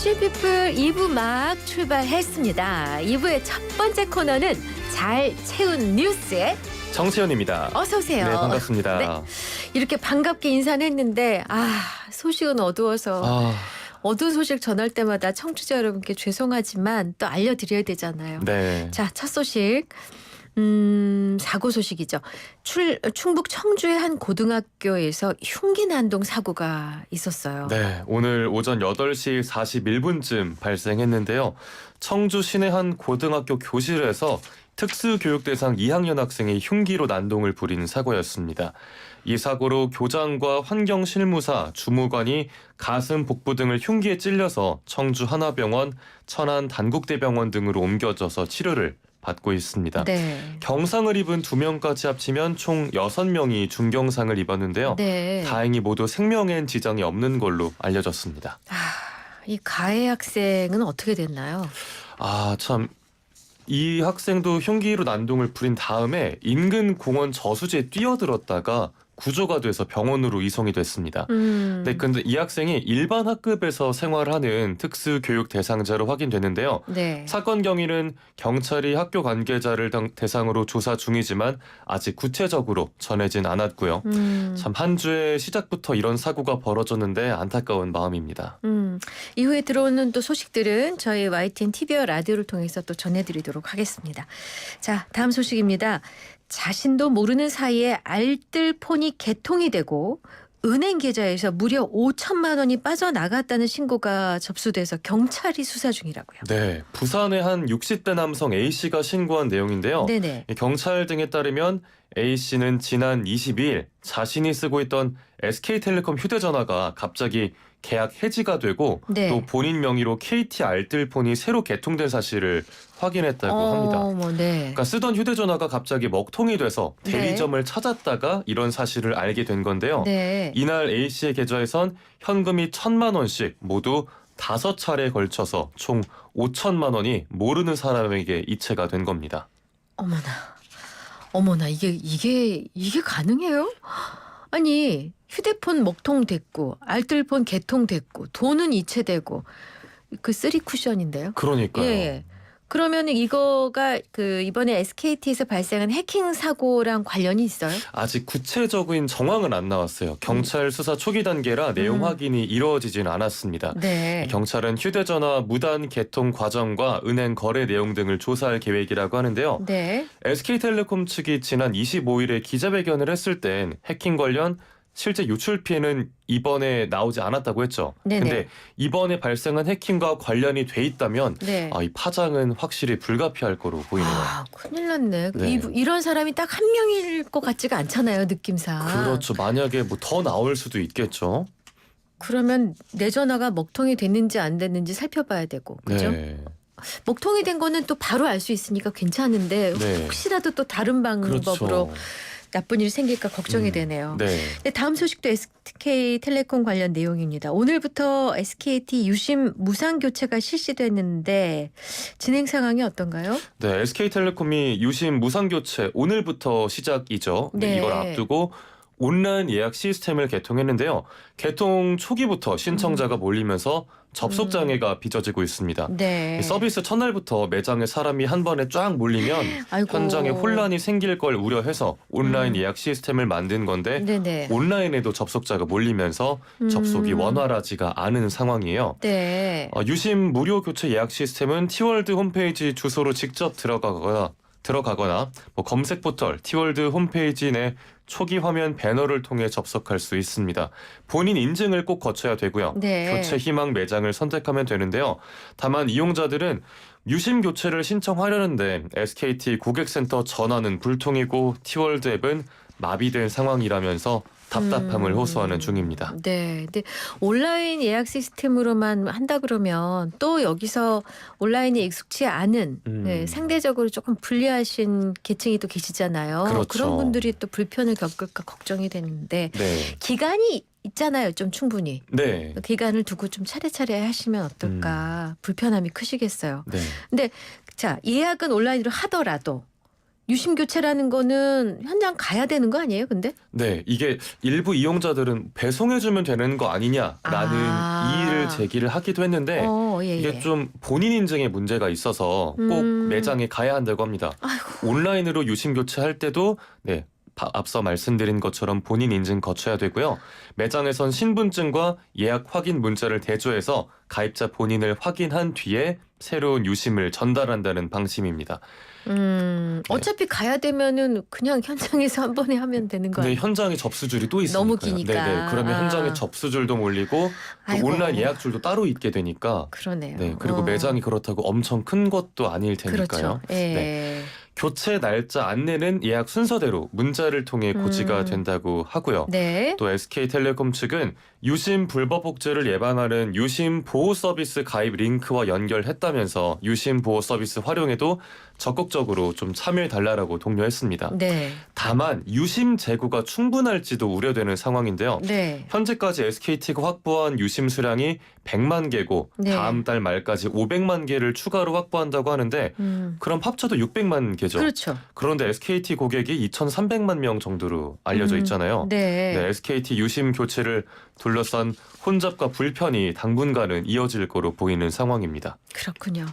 이슈피플 2부 막 출발했습니다. 2부의 첫 번째 코너는 잘 채운 뉴스의 정채연입니다. 어서 오세요. 네, 반갑습니다. 네, 이렇게 반갑게 인사는 했는데 소식은 어두워서 어두운 소식 전할 때마다 청취자 여러분께 죄송하지만 또 알려드려야 되잖아요. 네. 자, 첫 소식. 사고 소식이죠. 충북 청주의 한 고등학교에서 흉기 난동 사고가 있었어요. 네, 오늘 오전 8시 41분쯤 발생했는데요. 청주 시내 한 고등학교 교실에서 특수교육 대상 2학년 학생이 흉기로 난동을 부린 사고였습니다. 이 사고로 교장과 환경실무사, 주무관이 가슴, 복부 등을 흉기에 찔려서 청주 하나병원, 천안 단국대병원 등으로 옮겨져서 치료를 받고 있습니다. 네. 경상을 입은 2명까지 합치면 총 6명이 중경상을 입었는데요. 네. 다행히 모두 생명엔 지장이 없는 걸로 알려졌습니다. 이 가해 학생은 어떻게 됐나요? 참, 이 학생도 흉기로 난동을 부린 다음에 인근 공원 저수지에 뛰어들었다가 구조가 돼서 병원으로 이송이 됐습니다. 네, 근데 이 학생이 일반 학급에서 생활하는 특수교육 대상자로 확인되는데요. 네. 사건 경위는 경찰이 학교 관계자를 대상으로 조사 중이지만 아직 구체적으로 전해진 않았고요. 참, 한 주의 시작부터 이런 사고가 벌어졌는데 안타까운 마음입니다. 이후에 들어오는 또 소식들은 저희 YTN TV와 라디오를 통해서 또 전해드리도록 하겠습니다. 자, 다음 소식입니다. 자신도 모르는 사이에 알뜰폰이 개통이 되고 은행 계좌에서 무려 5천만 원이 빠져나갔다는 신고가 접수돼서 경찰이 수사 중이라고요. 네, 부산의 한 60대 남성 A씨가 신고한 내용인데요. 네네. 경찰 등에 따르면 A씨는 지난 22일 자신이 쓰고 있던 SK텔레콤 휴대전화가 갑자기 계약 해지가 되고 네. 또 본인 명의로 KT 알뜰폰이 새로 개통된 사실을 확인했다고 합니다. 네. 그러니까 쓰던 휴대전화가 갑자기 먹통이 돼서 대리점을 찾았다가 이런 사실을 알게 된 건데요. 네. 이날 A씨의 계좌에선 현금이 1,000만 원씩 모두 5차례에 걸쳐서 총 5천만 원이 모르는 사람에게 이체가 된 겁니다. 어머나 이게 가능해요? 아니 휴대폰 먹통됐고 알뜰폰 개통됐고 돈은 이체되고 그 쓰리 쿠션인데요. 그러니까요. 예. 그러면 이거가 이번에 SKT에서 발생한 해킹 사고랑 관련이 있어요? 아직 구체적인 정황은 안 나왔어요. 경찰 수사 초기 단계라 내용 확인이 이루어지진 않았습니다. 네. 경찰은 휴대전화 무단 개통 과정과 은행 거래 내용 등을 조사할 계획이라고 하는데요. 네. SK텔레콤 측이 지난 25일에 기자회견을 했을 땐 해킹 관련 실제 유출 피해는 이번에 나오지 않았다고 했죠. 근데 이번에 발생한 해킹과 관련이 돼 있다면 네. 이 파장은 확실히 불가피할 거로 보이네요. 큰일 났네. 네. 이런 사람이 딱 한 명일 것 같지가 않잖아요, 느낌상. 그렇죠. 만약에 더 나올 수도 있겠죠. 그러면 내 전화가 먹통이 됐는지 안 됐는지 살펴봐야 되고, 그죠? 네. 먹통이 된 거는 또 바로 알 수 있으니까 괜찮은데 네. 혹시라도 또 다른 방법으로 그렇죠. 나쁜 일이 생길까 걱정이 되네요. 네. 네, 다음 소식도 SK텔레콤 관련 내용입니다. 오늘부터 SKT 유심 무상 교체가 실시됐는데 진행 상황이 어떤가요? 네, SK텔레콤이 유심 무상 교체 오늘부터 시작이죠. 네. 이걸 앞두고 온라인 예약 시스템을 개통했는데요. 개통 초기부터 신청자가 몰리면서 접속 장애가 빚어지고 있습니다. 네. 서비스 첫날부터 매장에 사람이 한 번에 쫙 몰리면 아이고. 현장에 혼란이 생길 걸 우려해서 온라인 예약 시스템을 만든 건데 네네. 온라인에도 접속자가 몰리면서 접속이 원활하지가 않은 상황이에요. 네. 유심 무료 교체 예약 시스템은 티월드 홈페이지 주소로 직접 들어가거나 검색 포털 티월드 홈페이지 내 초기 화면 배너를 통해 접속할 수 있습니다. 본인 인증을 꼭 거쳐야 되고요. 네. 교체 희망 매장을 선택하면 되는데요. 다만 이용자들은 유심 교체를 신청하려는데 SKT 고객센터 전화는 불통이고 티월드 앱은 마비된 상황이라면서 답답함을 호소하는 중입니다. 네. 근데 온라인 예약 시스템으로만 한다 그러면 또 여기서 온라인에 익숙치 않은 네, 상대적으로 조금 불리하신 계층이 또 계시잖아요. 그렇죠. 그런 분들이 또 불편을 겪을까 걱정이 되는데 네. 기간이 있잖아요. 좀 충분히. 네. 기간을 두고 좀 차례차례 하시면 어떨까. 불편함이 크시겠어요. 네. 근데 자, 예약은 온라인으로 하더라도 유심 교체라는 거는 현장 가야 되는 거 아니에요, 근데? 네, 이게 일부 이용자들은 배송해주면 되는 거 아니냐라는 이의를 문제를 제기를 하기도 했는데 예, 이게 예. 좀 본인 인증에 문제가 있어서 꼭 매장에 가야 한다고 합니다. 아이고. 온라인으로 유심 교체할 때도 네. 앞서 말씀드린 것처럼 본인 인증 거쳐야 되고요. 매장에선 신분증과 예약 확인 문자를 대조해서 가입자 본인을 확인한 뒤에 새로운 유심을 전달한다는 방침입니다. 어차피 가야 되면은 그냥 현장에서 한 번에 하면 되는 거 근데 아니에요? 현장에 접수줄이 또 있으니까요. 너무 기니까. 네네. 그러면 아. 현장에 접수줄도 몰리고 또 아이고. 온라인 예약줄도 따로 있게 되니까. 그러네요. 네. 그리고 매장이 그렇다고 엄청 큰 것도 아닐 테니까요. 그렇죠. 예. 네. 교체 날짜 안내는 예약 순서대로 문자를 통해 고지가 된다고 하고요. 네. 또 SK텔레콤 측은 유심 불법 복제를 예방하는 유심 보호 서비스 가입 링크와 연결했다면서 유심 보호 서비스 활용에도 적극적으로 좀 참여해달라고 독려했습니다. 네. 다만 유심 재고가 충분할지도 우려되는 상황인데요. 네. 현재까지 SKT가 확보한 유심 수량이 100만 개고 네. 다음 달 말까지 500만 개를 추가로 확보한다고 하는데 그럼 합쳐도 600만 개죠. 그렇죠. 그런데 SKT 고객이 2,300만 명 정도로 알려져 있잖아요. 네. 네, SKT 유심 교체를 둘러싼 혼잡과 불편이 당분간은 이어질 거로 보이는 상황입니다. 그렇군요.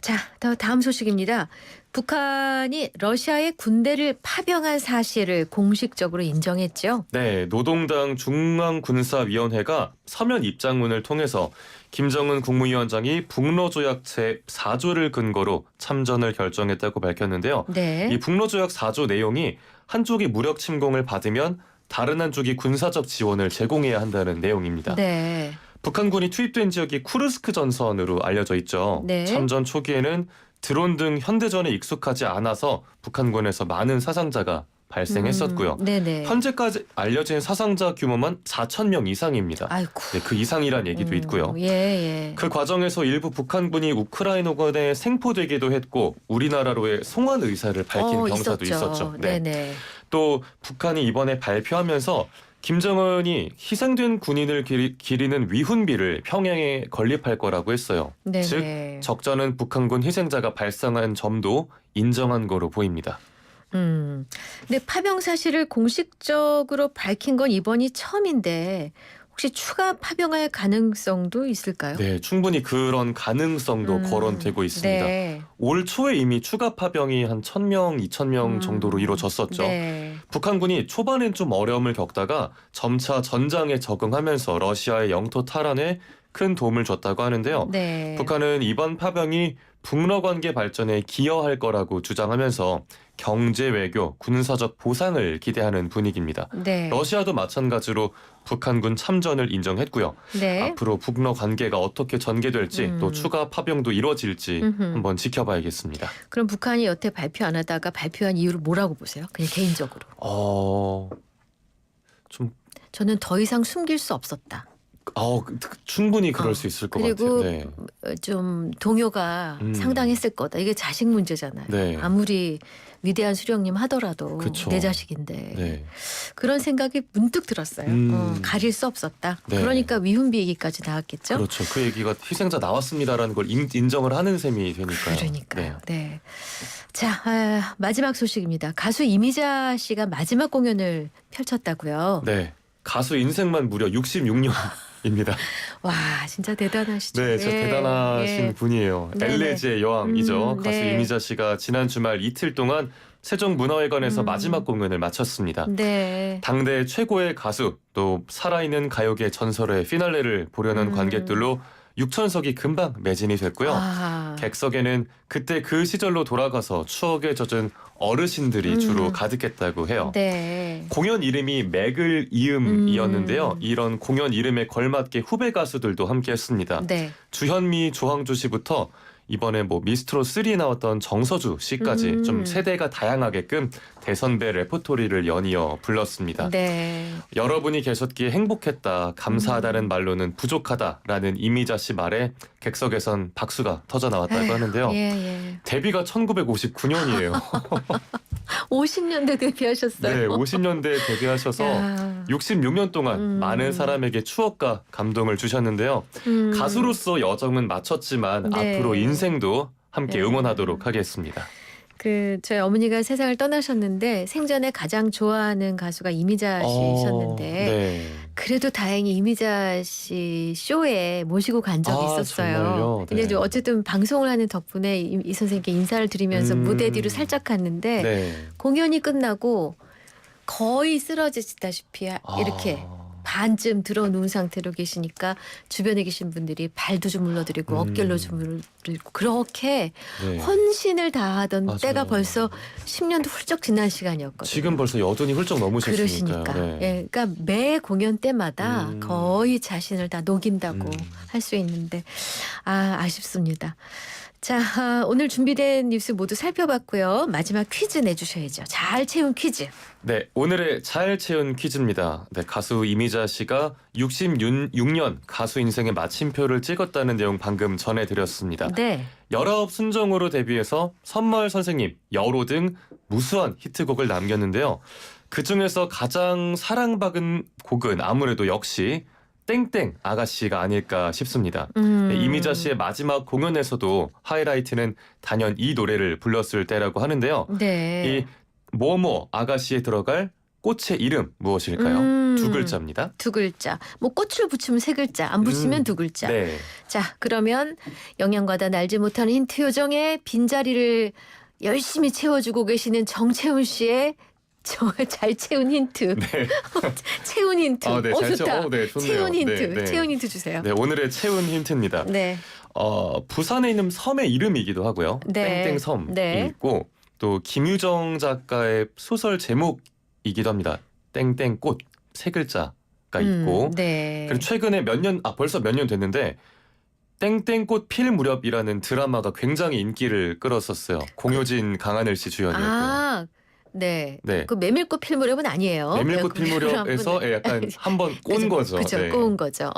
자, 다음 소식입니다. 북한이 러시아의 군대를 파병한 사실을 공식적으로 인정했죠. 네, 노동당 중앙군사위원회가 서면 입장문을 통해서 김정은 국무위원장이 북러조약 제4조를 근거로 참전을 결정했다고 밝혔는데요. 네. 이 북러조약 4조 내용이 한쪽이 무력 침공을 받으면 다른 한쪽이 군사적 지원을 제공해야 한다는 내용입니다. 네. 북한군이 투입된 지역이 쿠르스크 전선으로 알려져 있죠. 네. 참전 초기에는 드론 등 현대전에 익숙하지 않아서 북한군에서 많은 사상자가 발생했었고요. 네네. 현재까지 알려진 사상자 규모만 4천 명 이상입니다. 아이고. 네, 그 이상이란 얘기도 있고요. 예, 예. 그 과정에서 일부 북한군이 우크라이나군에 생포되기도 했고 우리나라로의 송환 의사를 밝힌 병사도 있었죠. 네. 네네. 또 북한이 이번에 발표하면서 김정은이 희생된 군인을 기리는 위훈비를 평양에 건립할 거라고 했어요. 네네. 즉 적자는 북한군 희생자가 발생한 점도 인정한 거로 보입니다. 근데 파병 사실을 공식적으로 밝힌 건 이번이 처음인데 혹시 추가 파병할 가능성도 있을까요? 네, 충분히 그런 가능성도 거론되고 있습니다. 네. 올 초에 이미 추가 파병이 한 1,000명, 2,000명 정도로 이루어졌었죠. 네. 북한군이 초반엔 좀 어려움을 겪다가 점차 전장에 적응하면서 러시아의 영토 탈환에 큰 도움을 줬다고 하는데요. 네. 북한은 이번 파병이 북러 관계 발전에 기여할 거라고 주장하면서 경제 외교, 군사적 보상을 기대하는 분위기입니다. 네. 러시아도 마찬가지로 북한군 참전을 인정했고요. 네. 앞으로 북러 관계가 어떻게 전개될지 또 추가 파병도 이루어질지 한번 지켜봐야겠습니다. 그럼 북한이 여태 발표 안 하다가 발표한 이유를 뭐라고 보세요? 그냥 개인적으로. 좀 저는 더 이상 숨길 수 없었다. 충분히 그럴 수 있을 것 그리고 같아요. 네. 좀 동요가 상당했을 거다. 이게 자식 문제잖아요. 네. 아무리 위대한 수령님 하더라도 그쵸. 내 자식인데 네. 그런 생각이 문득 들었어요. 가릴 수 없었다. 네. 그러니까 위훈비 얘기까지 나왔겠죠. 그렇죠. 그 얘기가 희생자 나왔습니다라는 걸 인정을 하는 셈이 되니까요. 그러니까요. 네. 자, 마지막 소식입니다. 가수 이미자 씨가 마지막 공연을 펼쳤다고요. 네. 가수 인생만 무려 66년입니다. 와, 진짜 대단하시죠. 네, 진짜 대단하신 분이에요. 네네. 엘레지의 여왕이죠. 가수 네. 이미자 씨가 지난 주말 이틀 동안 세종문화회관에서 마지막 공연을 마쳤습니다. 네. 당대 최고의 가수 또 살아있는 가요계 전설의 피날레를 보려는 관객들로 6천석이 금방 매진이 됐고요. 아, 객석에는 그때 그 시절로 돌아가서 추억에 젖은 어르신들이 주로 가득했다고 해요. 네. 공연 이름이 맥을 이음이었는데요. 이런 공연 이름에 걸맞게 후배 가수들도 함께했습니다. 네. 주현미, 조항조 씨부터 이번에 미스트롯 3에 나왔던 정서주 씨까지 좀 세대가 다양하게끔 대선배 레퍼토리를 연이어 불렀습니다. 네. 여러분이 계셨기에 행복했다, 감사하다는 말로는 부족하다라는 이미자 씨 말에 객석에선 박수가 터져 나왔다고 하는데요. 예. 데뷔가 1959년이에요. 50년대 데뷔하셨어요. 네, 50년대에 데뷔하셔서 야. 66년 동안 많은 사람에게 추억과 감동을 주셨는데요. 가수로서 여정은 마쳤지만 네. 앞으로 인생도 함께 네. 응원하도록 하겠습니다. 그 저희 어머니가 세상을 떠나셨는데 생전에 가장 좋아하는 가수가 이미자 씨셨는데 네. 그래도 다행히 이미자 씨 쇼에 모시고 간 적이 아, 있었어요. 정말요? 근데 네. 이제 어쨌든 방송을 하는 덕분에 이 선생님께 인사를 드리면서 무대 뒤로 살짝 갔는데 네. 공연이 끝나고 거의 쓰러지시다시피 이렇게 반쯤 들어누운 상태로 계시니까 주변에 계신 분들이 발도 좀 물러드리고 어깨로 좀 물러드리고 그렇게 네. 헌신을 다하던 맞아요. 때가 벌써 10년도 훌쩍 지난 시간이었거든요. 지금 벌써 여든이 훌쩍 넘으셨으니까요. 그러시니까. 네. 예, 그러니까 매 공연 때마다 거의 자신을 다 녹인다고 할 수 있는데 아쉽습니다. 자, 오늘 준비된 뉴스 모두 살펴봤고요. 마지막 퀴즈 내주셔야죠. 잘 채운 퀴즈. 네, 오늘의 잘 채운 퀴즈입니다. 네, 가수 이미자 씨가 66년 가수 인생의 마침표를 찍었다는 내용 방금 전해드렸습니다. 네. 19순정으로 데뷔해서 선마을 선생님, 여로 등 무수한 히트곡을 남겼는데요. 그중에서 가장 사랑받은 곡은 아무래도 역시 땡땡 아가씨가 아닐까 싶습니다. 네, 이미자 씨의 마지막 공연에서도 하이라이트는 단연 이 노래를 불렀을 때라고 하는데요. 네. 이 뭐뭐 아가씨에 들어갈 꽃의 이름 무엇일까요? 두 글자입니다. 두 글자. 뭐 꽃을 붙이면 세 글자, 안 붙이면 두 글자. 네. 자, 그러면 영양과다 날지 못하는 힌트 요정의 빈자리를 열심히 채워주고 계시는 정채훈 씨의 잘 채운 힌트. 네. 채운 힌트. 아, 네, 잘 좋다. 네, 좋네요. 채운 힌트. 네, 네. 채운 힌트 주세요. 네, 오늘의 채운 힌트입니다. 네. 부산에 있는 섬의 이름이기도 하고요. 네. 땡땡섬이 네. 있고 또 김유정 작가의 소설 제목이기도 합니다. 땡땡꽃 세 글자가 있고 네. 그리고 최근에 벌써 몇 년 됐는데 땡땡꽃 필 무렵이라는 드라마가 굉장히 인기를 끌었었어요. 공효진 강하늘 씨 주연이었고요. 아, 네. 네. 그 메밀꽃 필무렵은 아니에요. 메밀꽃 필 무렵에서 약간 한번 꼰 거죠. 그죠. 네. 꼬은 거죠.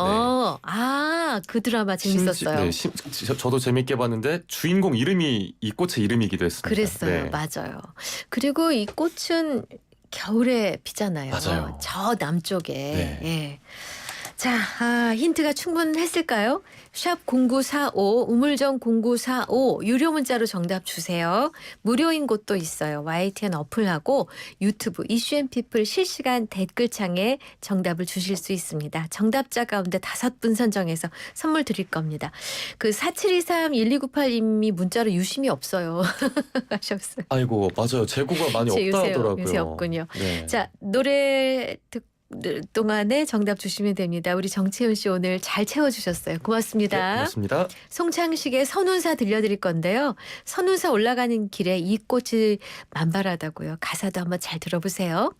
그 드라마 재밌었어요. 저도 재밌게 봤는데 주인공 이름이 이 꽃의 이름이기도 했습니다. 그랬어요. 네. 맞아요. 그리고 이 꽃은 겨울에 피잖아요. 맞아요. 저 남쪽에. 네. 예. 자, 힌트가 충분했을까요? 샵 0945 우물정 0945 유료 문자로 정답 주세요. 무료인 곳도 있어요. YTN 어플하고 유튜브 이슈앤피플 실시간 댓글창에 정답을 주실 수 있습니다. 정답자 가운데 5분 선정해서 선물 드릴 겁니다. 그 4723-1298님이 문자로 유심히 없어요. 하셨어요. 아이고 맞아요. 재고가 많이 없다 하더라고요. 요새 없군요. 네. 자, 노래 동안에 정답 주시면 됩니다. 우리 정채훈 씨 오늘 잘 채워주셨어요. 고맙습니다. 네, 고맙습니다. 송창식의 선운사 들려드릴 건데요. 선운사 올라가는 길에 이 꽃이 만발하다고요. 가사도 한번 잘 들어보세요.